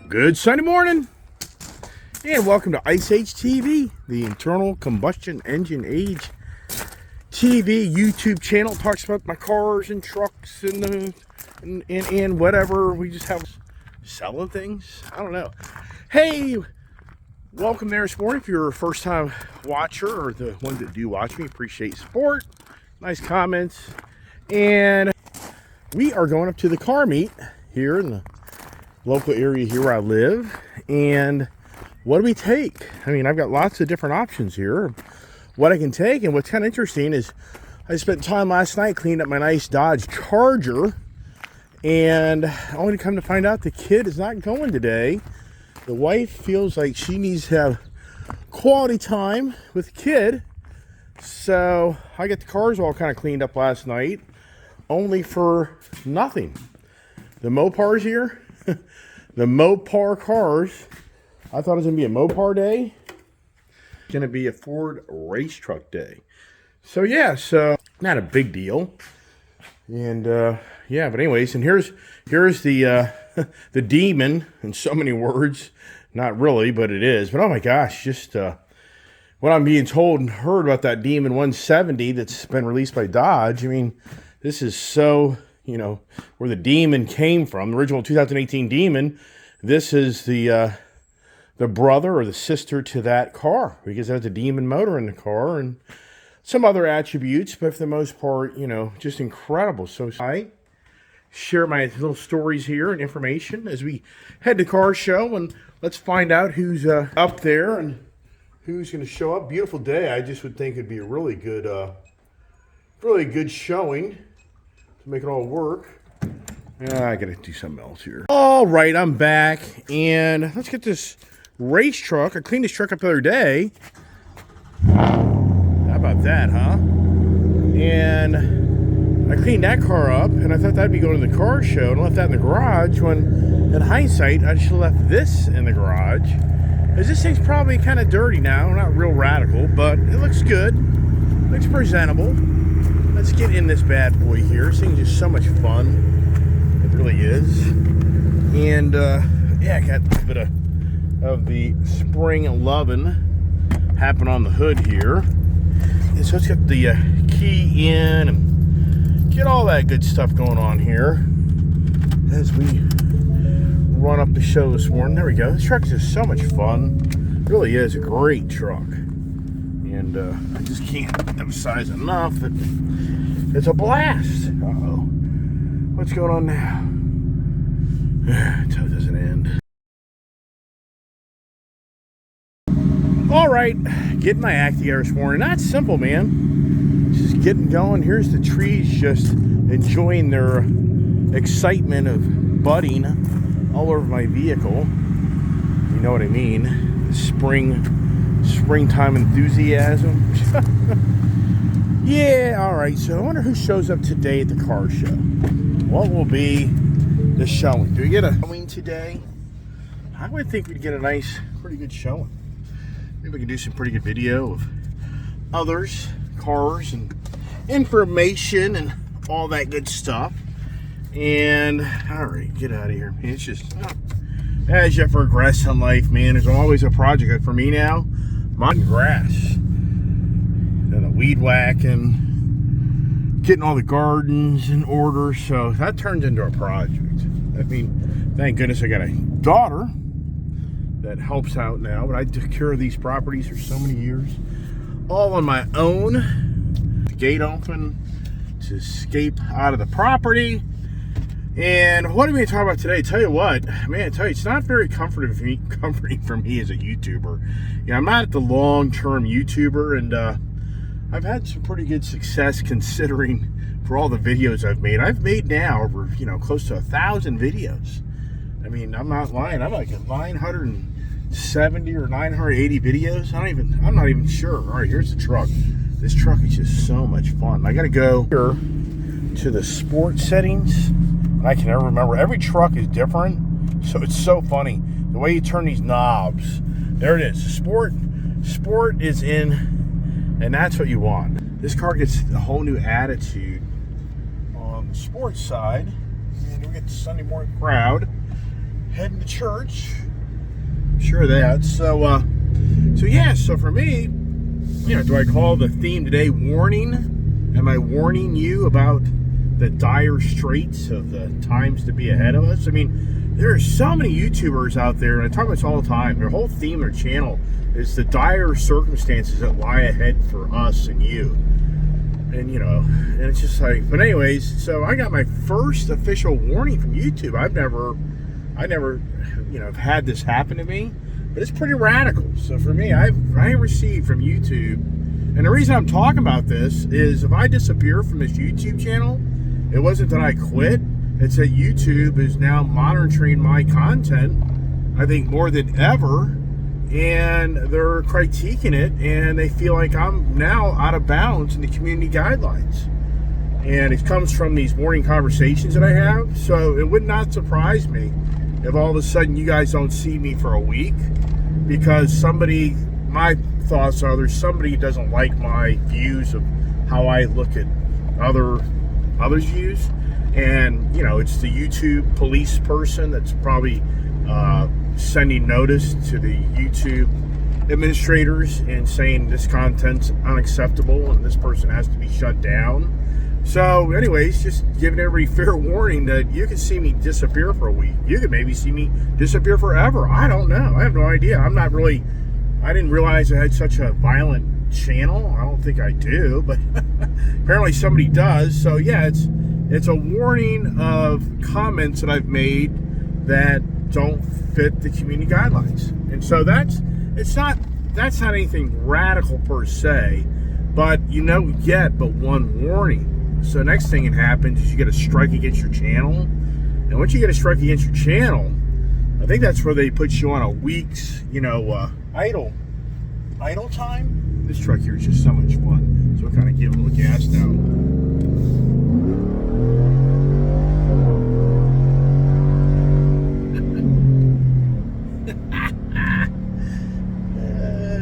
Good Sunday morning, and welcome to Ice Age TV, the internal combustion engine age TV YouTube channel. Talks about my cars and trucks and whatever. We just have selling things. I don't know. Hey, welcome there this morning. If you're a first time watcher or the ones that do watch me, appreciate support, nice comments. And we are going up to the car meet here in the local area here where I live. And what do we take? I mean, I've got lots of different options here, what I can take. And what's kind of interesting is I spent time last night cleaning up my nice Dodge Charger, and only to come to find out the kid is not going today. The wife feels like she needs to have quality time with the kid. So I got the cars all kind of cleaned up last night, only for nothing. The Mopars here, the Mopar cars. I thought it was going to be a Mopar day. It's going to be a Ford race truck day. So yeah, so not a big deal. And yeah, but anyways, and here's the the Demon in so many words. Not really, but it is. But oh my gosh, just what I'm being told and heard about that Demon 170 that's been released by Dodge. I mean, this is so, you know, where the Demon came from, the original 2018 Demon. This is the brother or the sister to that car, because it has a Demon motor in the car and some other attributes, but for the most part, you know, just incredible. So I share my little stories here and information as we head to car show, and let's find out who's up there and who's going to show up. Beautiful day. I just would think it'd be a really good showing to make it all work. I gotta do something else here. All right, I'm back, and let's get this race truck. I cleaned this truck up the other day. How about that, huh? And I cleaned that car up, and I thought that'd be going to the car show, and left that in the garage, when in hindsight I should have left this in the garage, because this thing's probably kind of dirty now. Not real radical, but it looks good, looks presentable. Let's get in this bad boy here. This thing's just so much fun. It really is. And yeah, I got a little bit of the spring loving happen on the hood here. And so let's get the key in and get all that good stuff going on here as we run up the show this morning. There we go. This truck is just so much fun. It really is a great truck. And I just can't emphasize enough that it's a blast. Uh-oh. What's going on now? Until it doesn't end. All right, getting my act together this morning. Not simple, man. Just getting going. Here's the trees just enjoying their excitement of budding all over my vehicle. You know what I mean? Springtime enthusiasm. Yeah, all right. So I wonder who shows up today at the car show. What will be the showing? Do we get a showing today? I would think we'd get a nice, pretty good showing. Maybe we can do some pretty good video of others, cars, and information and all that good stuff. And all right, get out of here, man. It's just as you progress in life, man, there's always a project. For me now, mowing grass, then the weed whacking, getting all the gardens in order. So that turns into a project. I mean, thank goodness I got a daughter that helps out now, but I took care of these properties for so many years, all on my own. The gate open to escape out of the property. And what are we going to talk about today? Tell you what, man, I tell you, it's not very comforting for me as a YouTuber. You know, I'm not the long-term YouTuber, and I've had some pretty good success considering for all the videos I've made. I've made now over, you know, close to 1,000 videos. I mean, I'm not lying. I'm like at 970 or 980 videos. I'm not even sure. All right, here's the truck. This truck is just so much fun. I got to go here to the sport settings. I can never remember. Every truck is different, so it's so funny the way you turn these knobs. There it is. Sport is in, and that's what you want. This car gets a whole new attitude on the sports side. And we get the Sunday morning crowd heading to church. Sure of that. So yeah. So for me, do I call the theme today warning? Am I warning you about the dire straits of the times to be ahead of us? I mean, there are so many YouTubers out there, and I talk about this all the time. Their whole theme, their channel, is the dire circumstances that lie ahead for us and you. And and it's just like, but anyways, so I got my first official warning from YouTube. I never, had this happen to me, but it's pretty radical. So for me, I received from YouTube, and the reason I'm talking about this is if I disappear from this YouTube channel, it wasn't that I quit. It's that YouTube is now monitoring my content, I think more than ever, and they're critiquing it, and they feel like I'm now out of bounds in the community guidelines. And it comes from these morning conversations that I have. So it would not surprise me if all of a sudden you guys don't see me for a week because my thoughts are there's somebody who doesn't like my views of how I look at others' views. And, it's the YouTube police person that's probably sending notice to the YouTube administrators and saying this content's unacceptable and this person has to be shut down. So anyways, just giving everybody fair warning that you can see me disappear for a week. You could maybe see me disappear forever. I don't know. I have no idea. I didn't realize I had such a violent channel. I don't think I do, but apparently somebody does. So yeah, it's a warning of comments that I've made that don't fit the community guidelines. And so that's not anything radical per se, but you get but one warning. So next thing that happens is you get a strike against your channel. And once you get a strike against your channel, I think that's where they put you on a week's, idle time. This truck here is just so much fun. So we'll kind of give a little gas now.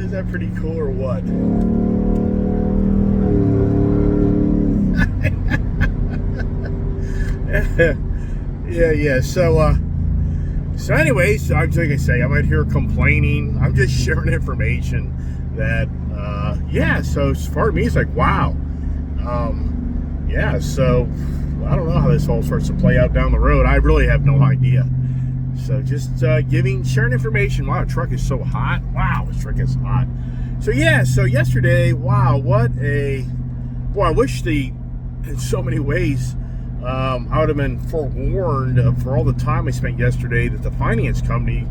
Is that pretty cool or what? yeah. So anyways, like I say, I might hear complaining. I'm just sharing information that, so as far as me, it's like, wow. So I don't know how this all starts to play out down the road. I really have no idea. So just sharing information. Wow, the truck is so hot. Wow, this truck is hot. So yesterday, wow, I wish in so many ways, I would have been forewarned for all the time I spent yesterday that the finance company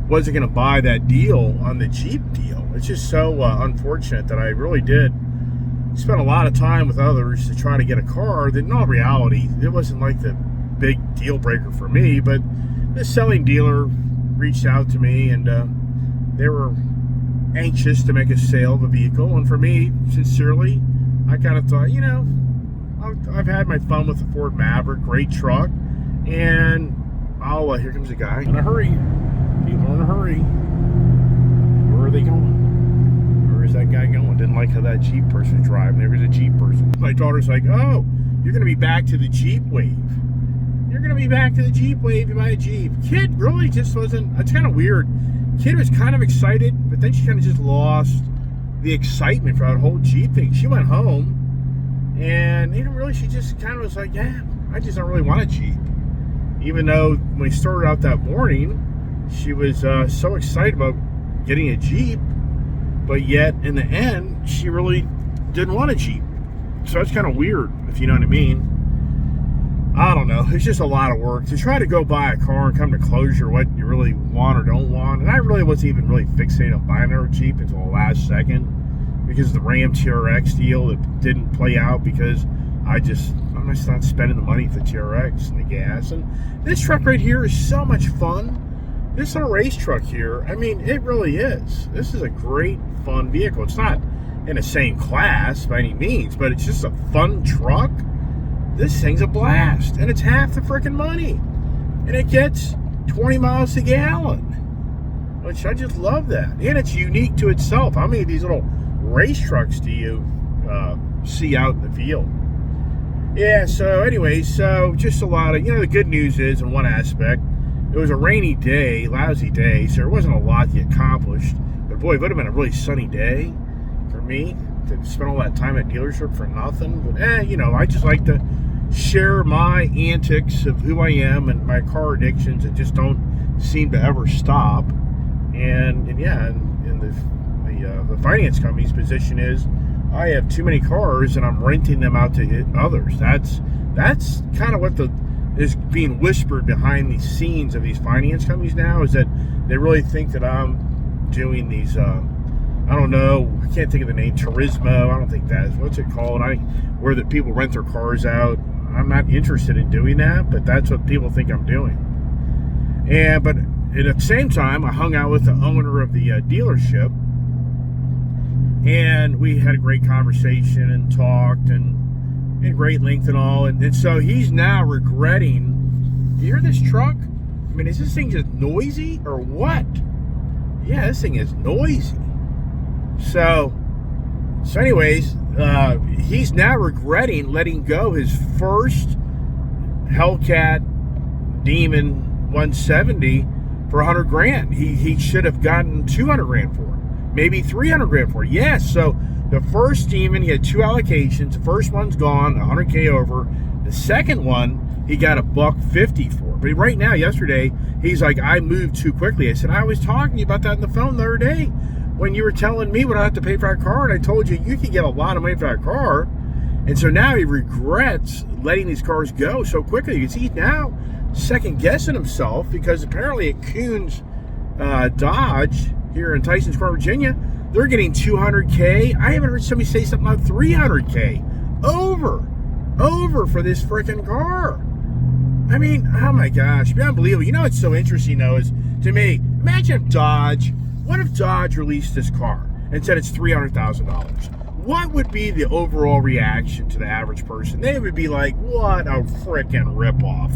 wasn't going to buy that deal on the Jeep deal. It's just so unfortunate that I really did spend a lot of time with others to try to get a car that in all reality, it wasn't like the big deal breaker for me, but this selling dealer reached out to me and they were anxious to make a sale of a vehicle. And for me, sincerely, I kind of thought, I've had my fun with the Ford Maverick, great truck, and here comes a guy in a hurry. People are in a hurry. Where are they going? Where is that guy going? Didn't like how that Jeep person's driving. There was a Jeep person. My daughter's like, oh, you're going to be back to the Jeep wave. You're going to be back to the Jeep wave. You buy a Jeep. Kid really just wasn't, it's kind of weird. Kid was kind of excited, but then she kind of just lost the excitement for that whole Jeep thing. She went home. And she just kind of was like, yeah, I just don't really want a Jeep. Even though when we started out that morning, she was so excited about getting a Jeep, but yet in the end, she really didn't want a Jeep. So it's kind of weird, if you know what I mean. I don't know. It's just a lot of work to try to go buy a car and come to closure what you really want or don't want. And I really wasn't even really fixated on buying a Jeep until the last second, because of the Ram TRX deal that didn't play out because I'm just not spending the money for the TRX and the gas. And this truck right here is so much fun. This little race truck here, I mean, it really is. This is a great, fun vehicle. It's not in the same class by any means, but it's just a fun truck. This thing's a blast, and it's half the freaking money. And it gets 20 miles a gallon, which I just love that. And it's unique to itself. How many of these little race trucks do you see out in the field? Yeah, so anyways, so just a lot of, the good news is, in one aspect, it was a rainy day, lousy day, so there wasn't a lot to get accomplished. But boy, it would have been a really sunny day for me to spend all that time at dealership for nothing. But you know, I just like to share my antics of who I am and my car addictions that just don't seem to ever stop. And yeah, and the finance company's position is I have too many cars and I'm renting them out to others. That's kind of what is being whispered behind the scenes of these finance companies now, is that they really think that I'm doing these I don't know, I can't think of the name, Turismo, I don't think that is, what's it called, where the people rent their cars out. I'm not interested in doing that, but that's what people think I'm doing. But at the same time, I hung out with the owner of the dealership, and we had a great conversation and talked and in great length and all. And so he's now regretting. You hear this truck? I mean, is this thing just noisy or what? Yeah, this thing is noisy. So anyways, he's now regretting letting go his first Hellcat Demon 170 for 100 grand. He should have gotten 200 grand for it, maybe 300 grand for it. Yes, so the first Demon, he had 2 allocations. The first one's gone, 100K over. The second one, he got $150 for. But right now, yesterday, he's like, I moved too quickly. I said, I was talking to you about that on the phone the other day when you were telling me what I have to pay for that car, and I told you could get a lot of money for that car. And so now he regrets letting these cars go so quickly. You can see he's now second guessing himself, because apparently at Coons Dodge here in Tysons Corner, Virginia, they're getting 200K. I haven't heard somebody say something about 300K over for this freaking car. I mean, oh my gosh, it'd be unbelievable. You know what's so interesting though is, to me, imagine what if Dodge released this car and said it's $300,000? What would be the overall reaction to the average person? They would be like, what a freaking ripoff.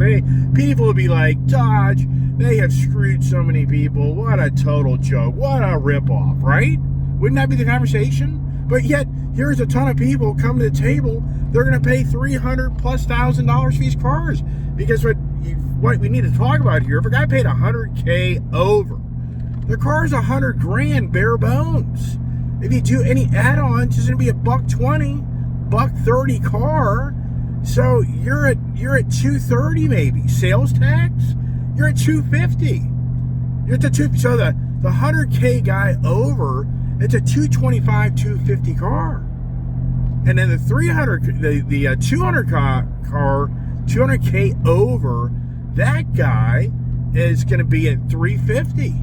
People would be like, Dodge, they have screwed so many people. What a total joke. What a ripoff, right? Wouldn't that be the conversation? But yet, here's a ton of people come to the table. They're going to pay $300,000+ for these cars. Because what we need to talk about here, if a guy paid 100K over, the car's 100 grand bare bones. If you do any add-ons, it's going to be $120, $130 car. So you're at $230 maybe. Sales tax, you're at $250. You're at so the 100K guy over, it's a $225, $250 car. And then the 200 car, 200K over, that guy is going to be at $350.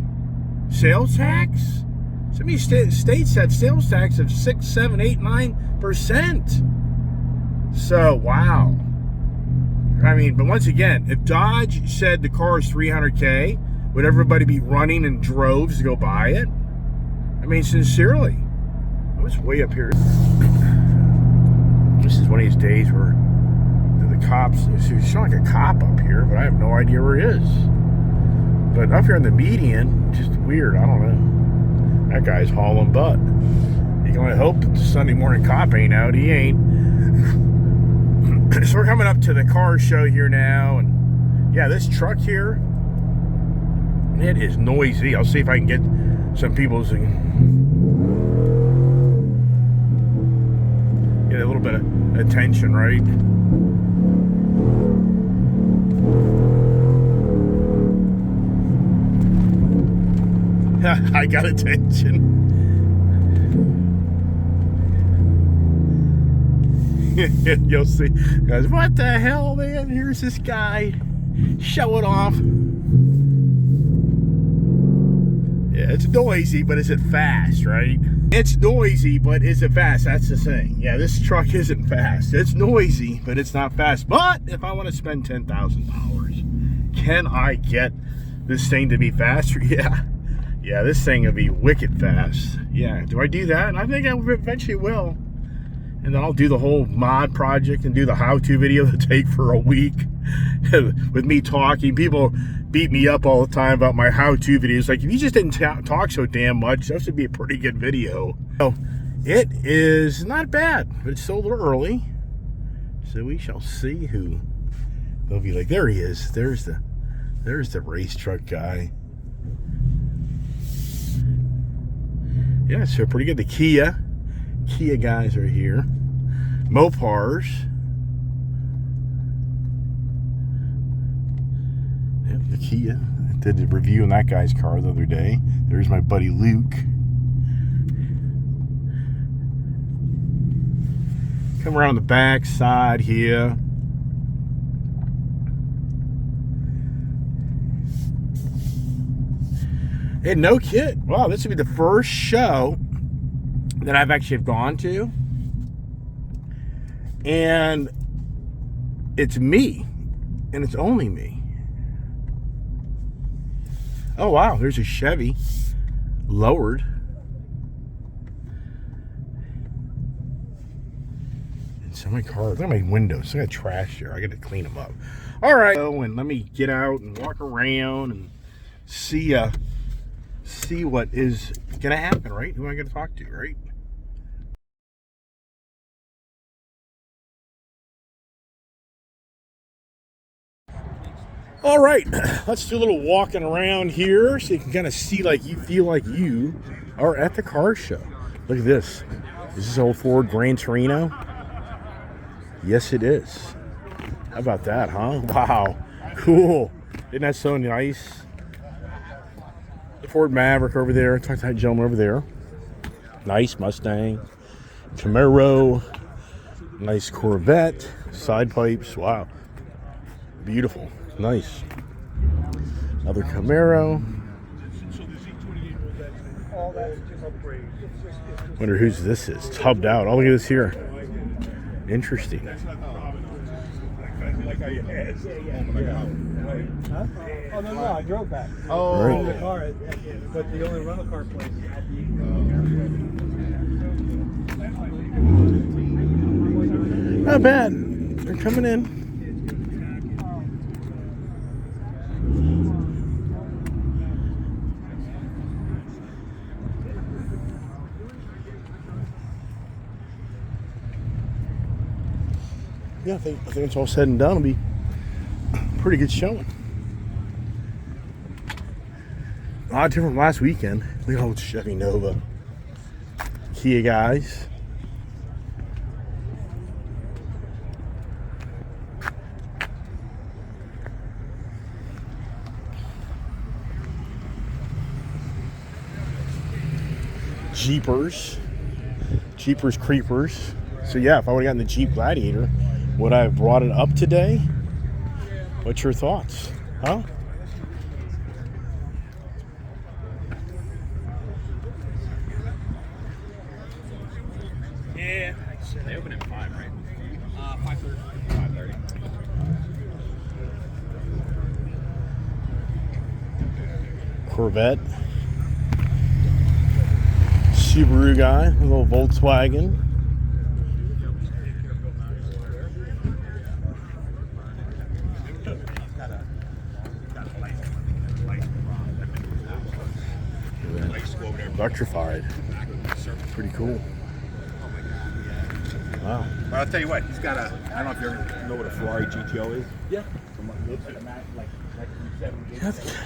Sales tax? Some of these states have sales tax of 6, 7, 8, 9%. So, wow. I mean, but once again, if Dodge said the car is $300K, would everybody be running in droves to go buy it? I mean, sincerely. I was way up here. This is one of these days where the cops, it's showing like a cop up here, but I have no idea where he is. But up here in the median, just weird, I don't know. That guy's hauling butt. You can only hope that the Sunday morning cop ain't out. He ain't. So we're coming up to the car show here now, and yeah, this truck here, it is noisy. I'll see if I can get some people's get a little bit of attention, right? I got attention. You'll see. Guys, what the hell, man? Here's this guy showing off. Yeah, it's noisy, but is it fast, right? It's noisy, but is it fast? That's the thing. Yeah, this truck isn't fast. It's noisy, but it's not fast. But if I want to spend $10,000, can I get this thing to be faster? Yeah. Yeah, this thing will be wicked fast. Yeah, do I do that? I think I eventually will. And then I'll do the whole mod project and do the how-to video that'll take for a week with me talking. People beat me up all the time about my how-to videos. Like, if you just didn't talk so damn much, that would be a pretty good video. So, it is not bad, but it's still a little early. So we shall see who they'll be like. There he is. There's the There's the race truck guy. Yeah, so pretty good. The Kia guys are here. Mopars. Yep, the Kia. I did a review on that guy's car the other day. There's my buddy Luke. Come around the back side here. And no kid. Wow, this would be the first show that I've actually gone to. And it's me. And it's only me. Oh, wow. There's a Chevy. Lowered. And so many cars. Look at my windows. I got trash here. I got to clean them up. All right. Oh, and let me get out and walk around and see what is gonna happen, right? Who am I gonna talk to, right? All right, let's do a little walking around here so you can kind of see, like, you feel like you are at the car show. Look at this. Is this old Ford Gran Torino? Yes, it is. How about that, huh? Wow, cool. Isn't that so nice? The Ford Maverick over there. Talk to that gentleman over there. Nice Mustang. Camaro. Nice Corvette. Side pipes. Wow. Beautiful. Nice. Another Camaro. Wonder whose this is. Tubbed out. Oh, look at this here. Interesting. Huh? Oh, no, I drove back. Oh. Right. The car, but the only rental car place at the... Not bad. They're coming in. Yeah, I think it's all said and done. It'll be a pretty good showing. A lot different from last weekend. Look at old Chevy Nova. Kia guys. Jeepers Creepers. So yeah, if I would have gotten the Jeep Gladiator, would I have brought it up today? What's your thoughts? Huh? Yeah, they open at 5, right? 5:30. 5:30. Corvette. Subaru guy, a little Volkswagen. Electrified. Pretty cool. Wow. But I'll tell you what, he's got a, I don't know if you ever know what a Ferrari GTO is. Yeah.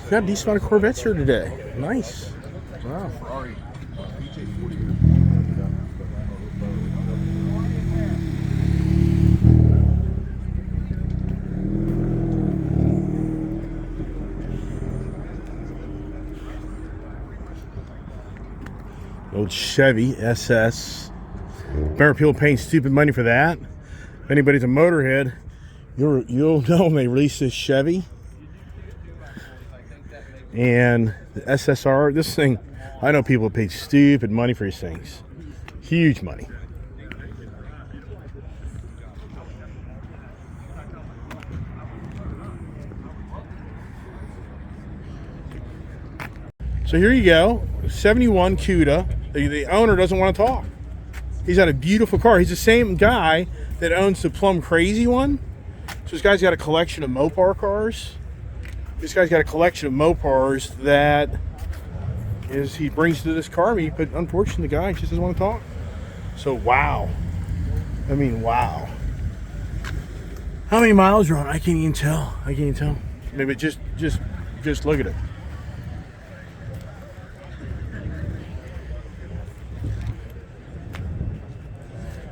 Got a decent amount of Corvettes here today. Nice. Wow. Ferrari. Old Chevy SS. Remember people paying stupid money for that? If anybody's a motorhead, you'll know when they release this Chevy. And the SSR, this thing, I know people pay stupid money for these things. Huge money. So here you go, 71 Cuda. The owner doesn't want to talk. He's got a beautiful car. He's the same guy that owns the Plum Crazy one. So this guy's got a collection of Mopar cars. This guy's got a collection of Mopars that he brings to this car meet, but unfortunately the guy just doesn't want to talk. So wow. I mean, wow. How many miles are on? I can't even tell. Maybe just look at it.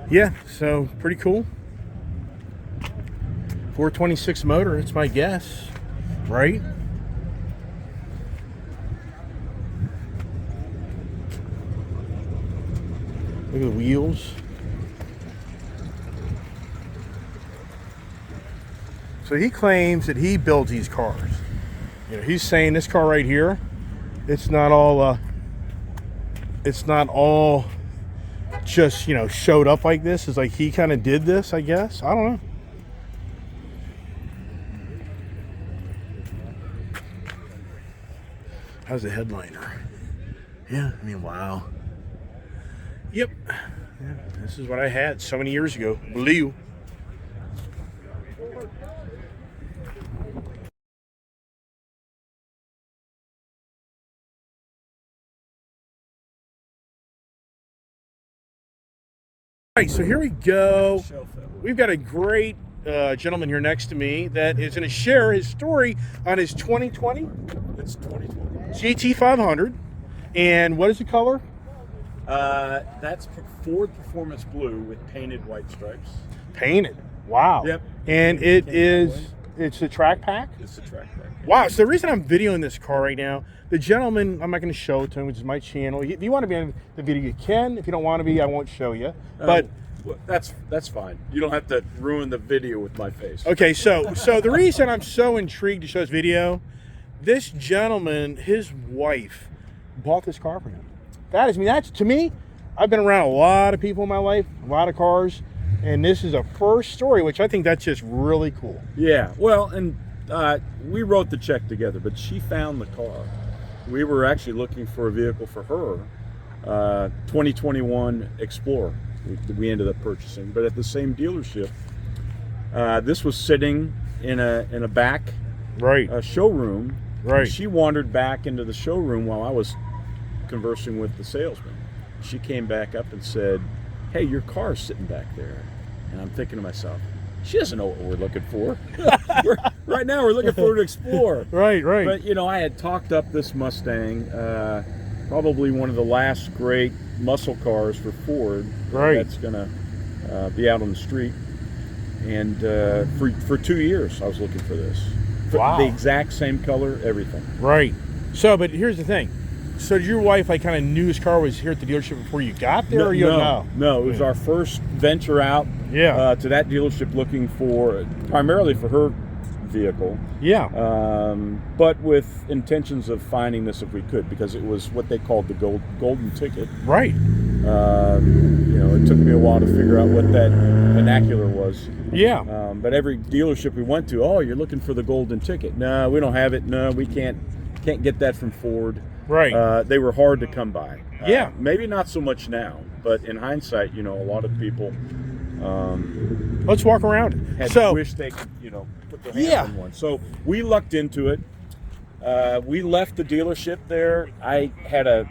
Yeah, so pretty cool. 426 motor, it's my guess, right? Look at the wheels. So he claims that he builds these cars. You know, he's saying this car right here, it's not all just, you know, showed up like this. It's like he kind of did this, I guess. I don't know. How's the headliner? Yeah, I mean, wow. Yep. Yeah, this is what I had so many years ago. Blue. All right, so here we go. We've got a great gentleman here next to me that is going to share his story on his 2020 It's 2020. GT500. And what is the color? That's Ford Performance Blue with painted white stripes. Painted. Wow. Yep. And it's a track pack? It's a track pack. Wow. So the reason I'm videoing this car right now, the gentleman, I'm not going to show it to him, which is my channel. If you want to be in the video, you can. If you don't want to be, I won't show you. But Well, that's fine. You don't have to ruin the video with my face. okay, so the reason I'm so intrigued to show this video, this gentleman, his wife, bought this car for him. That's to me, I've been around a lot of people in my life, a lot of cars, and this is a first story, which I think that's just really cool. Yeah. Well, and we wrote the check together, but she found the car. We were actually looking for a vehicle for her, 2021 Explorer. We ended up purchasing, but at the same dealership. This was sitting in a back showroom. Right. She wandered back into the showroom while I was conversing with the salesman. She came back up and said, "Hey, your car's sitting back there." And I'm thinking to myself, she doesn't know what we're looking for. Right now, we're looking for an Explorer. Right. But you know, I had talked up this Mustang, probably one of the last great muscle cars for Ford. Right. That's gonna be out on the street. And for 2 years, I was looking for this. Wow. The exact same color, everything. Right. So, but here's the thing. So your wife, like, kind of knew this car was here at the dealership before you got there, or you don't know? No, it was our first venture out to that dealership looking for, primarily for her vehicle. Yeah. But with intentions of finding this if we could, because it was what they called the golden ticket. Right. You know, it took me a while to figure out what that vernacular was. Yeah. But every dealership we went to, oh, you're looking for the golden ticket. No, we don't have it. No, we can't get that from Ford. Right. They were hard to come by. Yeah. Maybe not so much now, but in hindsight, you know, a lot of people Let's walk around it. had wished they could, you know, put their hands on one. So we lucked into it. We left the dealership there. I had a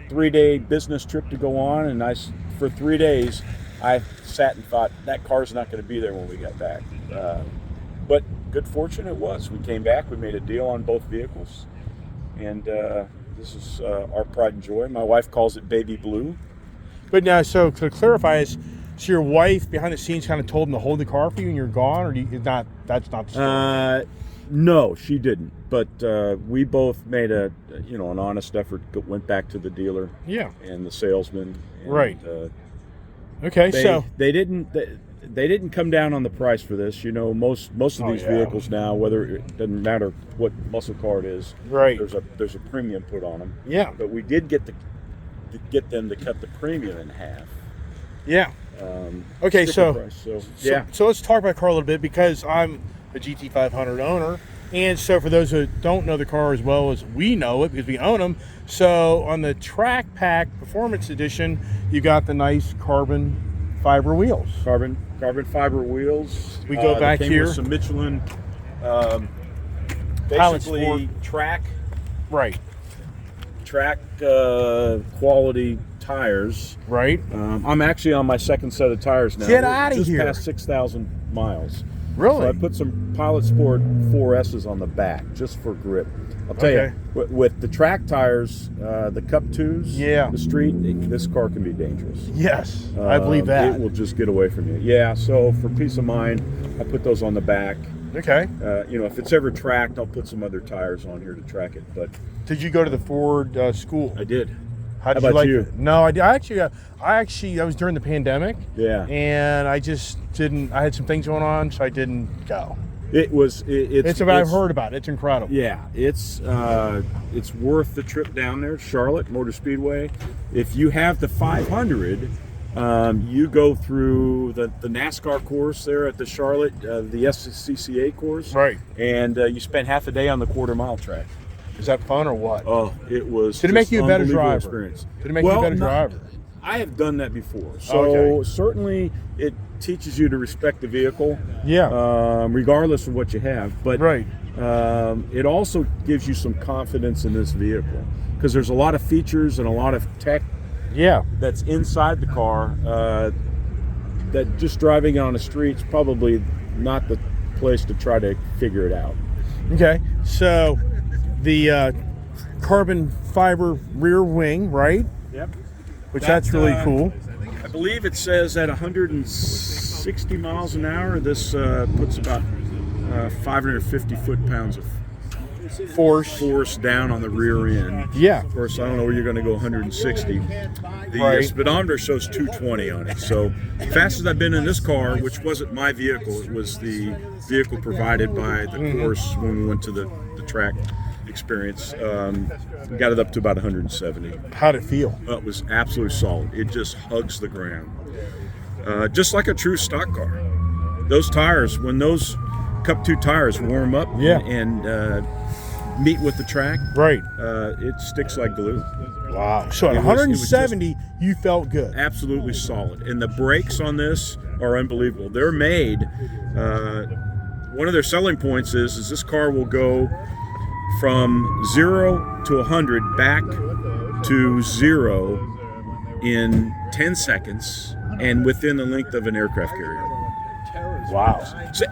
3-day business trip to go on, and for 3 days, I sat and thought, that car's not going to be there when we got back. But good fortune it was. We came back, we made a deal on both vehicles, and this is our pride and joy. My wife calls it Baby Blue. But now, so to clarify, so your wife behind the scenes kind of told him to hold the car for you and you're gone, or that's not the story? No, she didn't. But we both made an honest effort. Went back to the dealer. Yeah. And the salesman. And, right. Okay. They didn't come down on the price for this. You know, most of these vehicles now, whether it doesn't matter what muscle car it is, right? There's a premium put on them. Yeah. But we did get them to cut the premium in half. Yeah. Okay. So let's talk about the car a little bit, because I'm a GT500 owner, and so for those who don't know the car as well as we know it because we own them, so on the Track Pack Performance Edition, you got the nice carbon fiber wheels. Carbon fiber wheels. We go back came here. With some Michelin, basically track quality tires. Right. I'm actually on my second set of tires now. Get out of here! Just past 6,000 miles. Really? So I put some Pilot Sport 4S's on the back just for grip. I'll tell Okay. you, with the track tires, the Cup 2s, Yeah. the street, this car can be dangerous. Yes, I believe that. It will just get away from you. Yeah, so for peace of mind, I put those on the back. Okay. If it's ever tracked, I'll put some other tires on here to track it. But Did you go to the Ford school? I did. How did How you about like you? it? No, I did. I actually, that was during the pandemic. Yeah. And I just didn't. I had some things going on, so I didn't go. It's what I've heard about. It's incredible. Yeah, it's worth the trip down there, Charlotte Motor Speedway. If you have the 500, you go through the NASCAR course there at the Charlotte, the SCCA course, Right. And you spend half a day on the quarter-mile track. Is that fun or what? Oh, it was. Did it make just you a better unbelievable driver? Experience. Did it make you a better no, driver? I have done that before, so Okay. certainly it teaches you to respect the vehicle. Yeah. Regardless of what you have, but Right. it also gives you some confidence in this vehicle because there's a lot of features and a lot of tech Yeah. that's inside the car that just driving on the streets probably not the place to try to figure it out. Okay. So, the carbon fiber rear wing, right? Yep. Which that's really cool. I believe it says at 160 miles an hour, this puts about 550 foot-pounds of force down on the rear end. Yeah. Of course, I don't know where you're going to go 160. The Right. speedometer shows 220 on it. So, fastest I've been in this car, which wasn't my vehicle, it was the vehicle provided by the course when we went to the track experience. Got it up to about 170. How'd it feel? It was absolutely solid. It just hugs the ground. Just like a true stock car. Those tires, when those Cup 2 tires warm up Yeah. and meet with the track, Right. it sticks like glue. Wow. So at It was 170, you felt good. Absolutely solid. And the brakes on this are unbelievable. They're made, one of their selling points is this car will go from 0 to 100 back to 0 in 10 seconds and within the length of an aircraft carrier. Wow.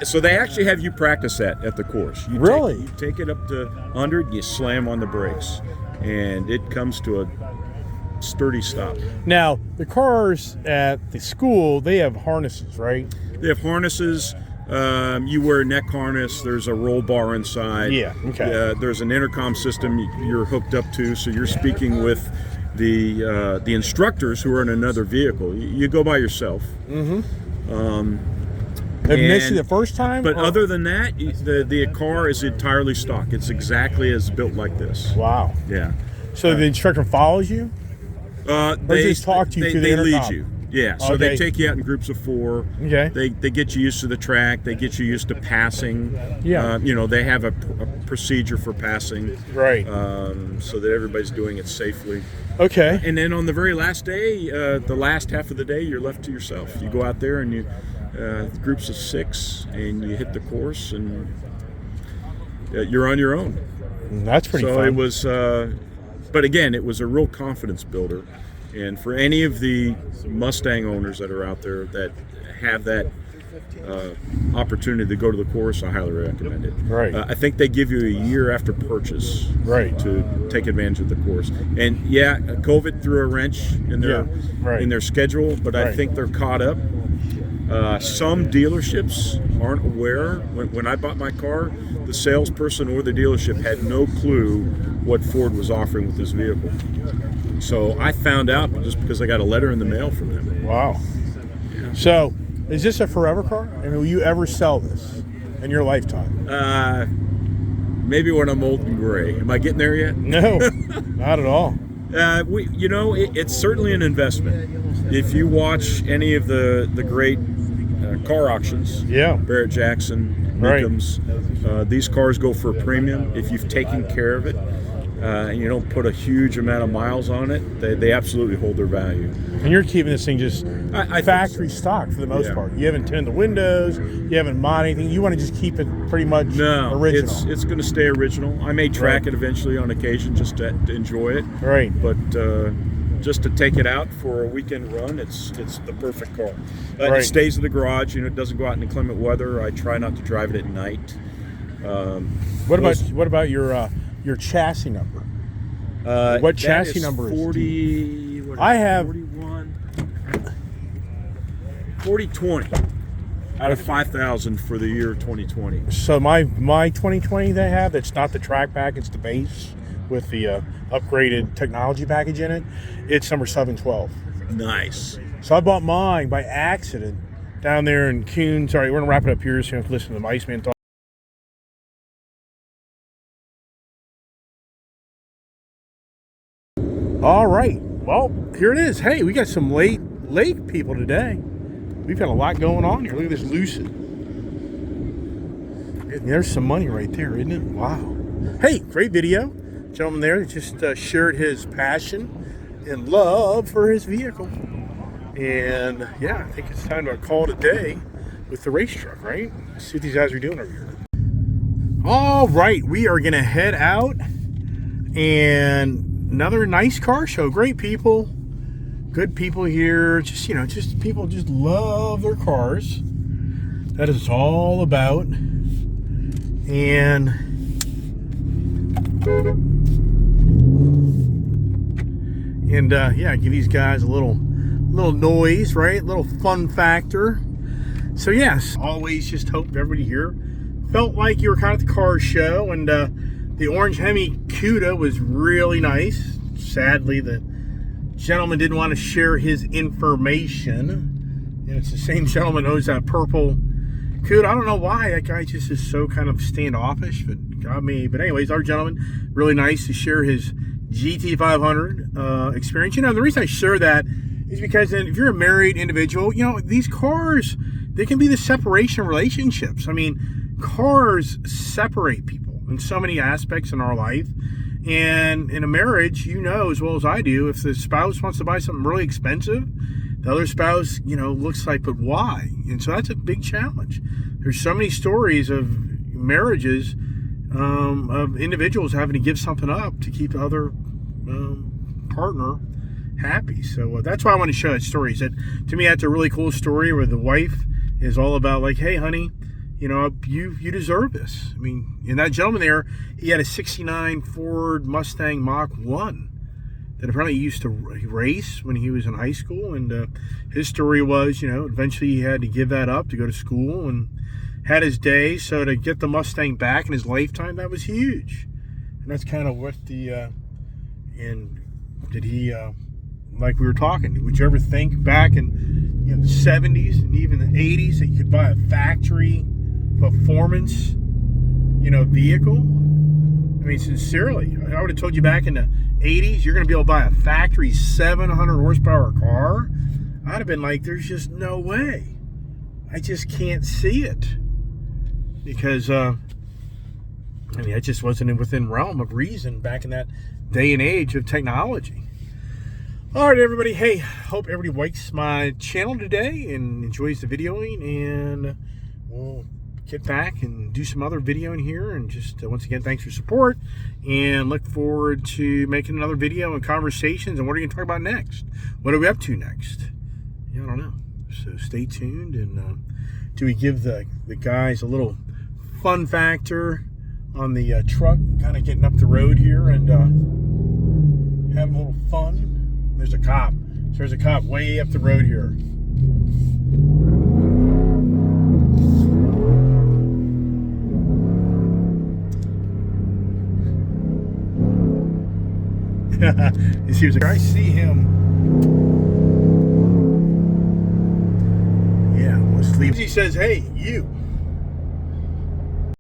So they actually have you practice that at the course. You Really? You take it up to 100, you slam on the brakes, and it comes to a sturdy stop. Now, the cars at the school, they have harnesses, right? They have harnesses. You wear a neck harness. There's a roll bar inside. Yeah, okay. There's an intercom system you're hooked up to, so you're speaking with the instructors who are in another vehicle. You go by yourself. Have you missed it And- the first time? But or- other than that, the car is entirely stock. It's exactly as built like this. Wow. Yeah. So the instructor follows you? They just talk to you through the They lead intercom? you. Yeah. So Okay. they take you out in groups of 4. Okay. They get you used to the track. They get you used to passing. Yeah. They have a procedure for passing. Right. So that everybody's doing it safely. Okay. And then on the very last day, the last half of the day, you're left to yourself. You go out there and you groups of 6, and you hit the course, and you're on your own. That's pretty So fun. it was, but again, it was a real confidence builder. And for any of the Mustang owners that are out there that have that opportunity to go to the course, I highly recommend it. Right. I think they give you a year after purchase Right. to take advantage of the course. And yeah, COVID threw a wrench in their Yeah, right. in their schedule, but I Right. think they're caught up. Some dealerships aren't aware. When I bought my car, the salesperson or the dealership had no clue what Ford was offering with this vehicle. So I found out just because I got a letter in the mail from them. Wow. So, is this a forever car? I mean, will you ever sell this in your lifetime? Maybe when I'm old and gray. Am I getting there yet? No, not at all. It's certainly an investment. If you watch any of the great car auctions, Yeah. Barrett Jackson, Right. Nickums, these cars go for a premium. If you've taken care of it, and you don't put a huge amount of miles on it, they absolutely hold their value. And you're keeping this thing just I think factory stock for the most Yeah. part. You haven't tinted the windows, you haven't modded anything. You want to just keep it pretty much No, original. it's going to stay original. I may track Right. it eventually on occasion just to enjoy it. Right. But just to take it out for a weekend run, it's the perfect car. Right. It stays in the garage. It doesn't go out in inclement weather. I try not to drive it at night. What about your chassis number? What chassis number is 40? What is I it, have 41. 4020 out of 5,000 for the year 2020. So my 2020 they have, it's not the track pack, it's the base with the upgraded technology package in it. It's number 712. Nice. So I bought mine by accident down there in Coons. All right, we're gonna wrap it up here so you have to listen to the Iceman talk. All right, well, here it is. Hey, we got some late people today. We've got a lot going on here. Look at this Lucid. There's some money right there, isn't it? Wow. Hey, great video. Gentleman there that just shared his passion and love for his vehicle. And yeah, I think it's time to call it a day with the race truck, right? Let's see what these guys are doing over here. All right, we are gonna head out, and another nice car show. Great people, good people here. Just, you know, just people just love their cars. That is all about. And yeah, give these guys a little noise, right? Little fun factor. So yes, always just hope everybody here felt like you were kind of at the car show, and the orange Hemi Cuda was really nice. Sadly, the gentleman didn't want to share his information, and it's the same gentleman who owns that purple Cuda. I don't know why that guy just is so kind of standoffish, but got me. But anyways, our gentleman, really nice to share his GT500 experience. You know, the reason I share that is because if you're a married individual, you know, these cars, they can be the separation of relationships. I mean, cars separate people in so many aspects in our life. And in a marriage, you know as well as I do, if the spouse wants to buy something really expensive, the other spouse, you know, looks like, but why? And so that's a big challenge. There's so many stories of marriages, of individuals having to give something up to keep the other partner happy. So that's why I want to share that story. That, to me, that's a really cool story where the wife is all about like, hey, honey, you know, you deserve this. I mean, and that gentleman there, he had a 69 Ford Mustang Mach 1 that apparently he used to race when he was in high school. And his story was, you know, eventually he had to give that up to go to school and had his day. So to get the Mustang back in his lifetime, that was huge. And that's kind of what the, and did he, like we were talking, would you ever think back in, you know, the 70s and even the 80s that you could buy a factory performance, you know, vehicle? I mean, sincerely, I would have told you back in the 80s you're going to be able to buy a factory 700 horsepower car. I'd have been like, there's just no way. I just can't see it. Because, I mean, it just wasn't within realm of reason back in that day and age of technology. All right, everybody. Hey, hope everybody likes my channel today and enjoys the videoing, and we'll get back and do some other videoing here. And just once again, thanks for your support, and look forward to making another video and conversations. And what are you going to talk about next? What are we up to next? Yeah, I don't know. So stay tuned. And do we give the guys a little fun factor on the truck, kind of getting up the road here and having a little fun? There's a cop. So there's a cop way up the road here. He was like, I see him. Yeah, let's leave. He says, hey, you.